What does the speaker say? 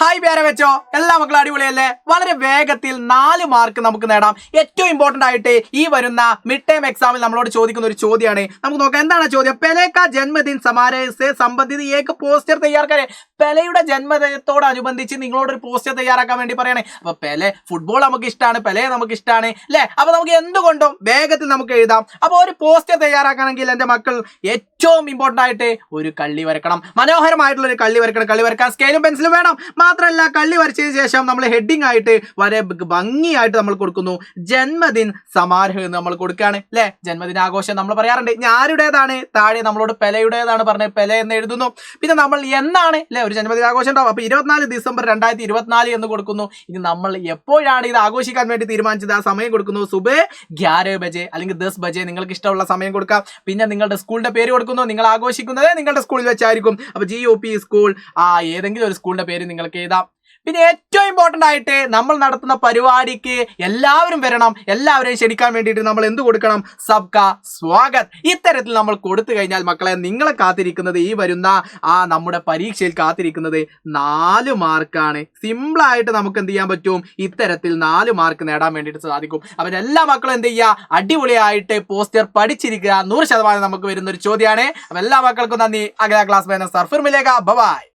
Hi പേരെ വെച്ചോ എല്ലാ മക്കളും അടിപൊളിയല്ലേ? വളരെ വേഗത്തിൽ 4 മാർക്ക് നമുക്ക് നേടാം. ഏറ്റവും ഇമ്പോർട്ടന്റ് ആയിട്ട് ഈ വരുന്ന മിഡ് ടേം എക്സാമിൽ നമ്മളോട് ചോദിക്കുന്ന ഒരു ചോദ്യമാണ്. നമുക്ക് നോക്കാം എന്താണ് ചോദ്യം. പെലെ കാ ജന്മദിൻ സമാരോഹ സെ സംബന്ധിത ഏക പോസ്റ്റർ തയ്യാറാക്കാൻ. പെലെയുടെ ജന്മദിനത്തോടനുബന്ധിച്ച് നിങ്ങളോട് ഒരു പോസ്റ്റർ തയ്യാറാക്കാൻ വേണ്ടി പറയണേ. അപ്പൊ പെലെ ഫുട്ബോൾ നമുക്ക് ഇഷ്ടമാണ്, പെലെ നമുക്ക് ഇഷ്ടമാണ് അല്ലെ? അപ്പൊ നമുക്ക് എന്തുകൊണ്ടും വേഗത്തിൽ നമുക്ക് എഴുതാം. അപ്പൊ ഒരു പോസ്റ്റർ തയ്യാറാക്കണമെങ്കിൽ എന്റെ മക്കൾ ഏറ്റവും ഇമ്പോർട്ടന്റ് ആയിട്ട് ഒരു കള്ളി വരക്കണം. മനോഹരമായിട്ടുള്ള ഒരു കള്ളി വരക്കണം. കള്ളി വരക്കാൻ സ്കെയിലും പെൻസിലും വേണം. മാത്രമല്ല കള്ളി വരച്ചതിന് ശേഷം നമ്മൾ ഹെഡിങ് ആയിട്ട് വളരെ ഭംഗിയായിട്ട് നമ്മൾ കൊടുക്കുന്നു ജന്മദിൻ സമാരോഹം എന്ന് നമ്മൾ കൊടുക്കുകയാണ് അല്ലെ? ജന്മദിനാഘോഷം നമ്മൾ പറയാറുണ്ട്. ഞാരുടേതാണ് താഴെ നമ്മളോട് പെലയുടേതാണ് പറഞ്ഞത്, പെല എന്ന് എഴുതുന്നു. പിന്നെ നമ്മൾ എന്നാണ് അല്ലെ ഒരു ജന്മദിനാഘോഷം ഉണ്ടാവും. അപ്പൊ 24 ഡിസംബർ 2024 എന്ന് കൊടുക്കുന്നു. ഇനി നമ്മൾ എപ്പോഴാണ് ഇത് ആഘോഷിക്കാൻ വേണ്ടി തീരുമാനിച്ചത് ആ സമയം കൊടുക്കുന്നു. സുബേ 11 ബജെ അല്ലെങ്കിൽ 10 ബജെ നിങ്ങൾക്ക് ഇഷ്ടമുള്ള സമയം കൊടുക്കാം. പിന്നെ നിങ്ങളുടെ സ്കൂളിന്റെ പേര് കൊടുക്കുന്നു. നിങ്ങൾ ആഘോഷിക്കുന്നത് നിങ്ങളുടെ സ്കൂളിൽ വെച്ചായിരിക്കും. അപ്പൊ GOP സ്കൂൾ ഏതെങ്കിലും ഒരു സ്കൂളിന്റെ പേര് നിങ്ങൾക്ക് എഴുതാം. പിന്നെ ഏറ്റവും ഇമ്പോർട്ടന്റ് ആയിട്ട് നമ്മൾ നടത്തുന്ന പരിപാടിക്ക് എല്ലാവരും വരണം. എല്ലാവരെയും ക്ഷണിക്കാൻ വേണ്ടിയിട്ട് നമ്മൾ എന്ത് കൊടുക്കണം? സബ്കാ സ്വാഗത്. ഇത്തരത്തിൽ നമ്മൾ കൊടുത്തു കഴിഞ്ഞാൽ മക്കളെ നിങ്ങളെ കാത്തിരിക്കുന്നത് ഈ വരുന്ന നമ്മുടെ പരീക്ഷയിൽ കാത്തിരിക്കുന്നത് 4 മാർക്കാണ്. സിമ്പിൾ ആയിട്ട് നമുക്ക് എന്ത് ചെയ്യാൻ പറ്റും? ഇത്തരത്തിൽ 4 മാർക്ക് നേടാൻ വേണ്ടിയിട്ട് സാധിക്കും. അപ്പോൾ എല്ലാ മക്കളും എന്ത് ചെയ്യുക? അടിപൊളിയായിട്ട് പോസ്റ്റർ പഠിച്ചിരിക്കുക. 100% നമുക്ക് വരുന്ന ഒരു ചോദ്യമാണ്. അപ്പൊ എല്ലാ മക്കൾക്കും നന്ദി. അഗല ക്ലാസ് സർഫിർ മിലേഗ. ബൈ.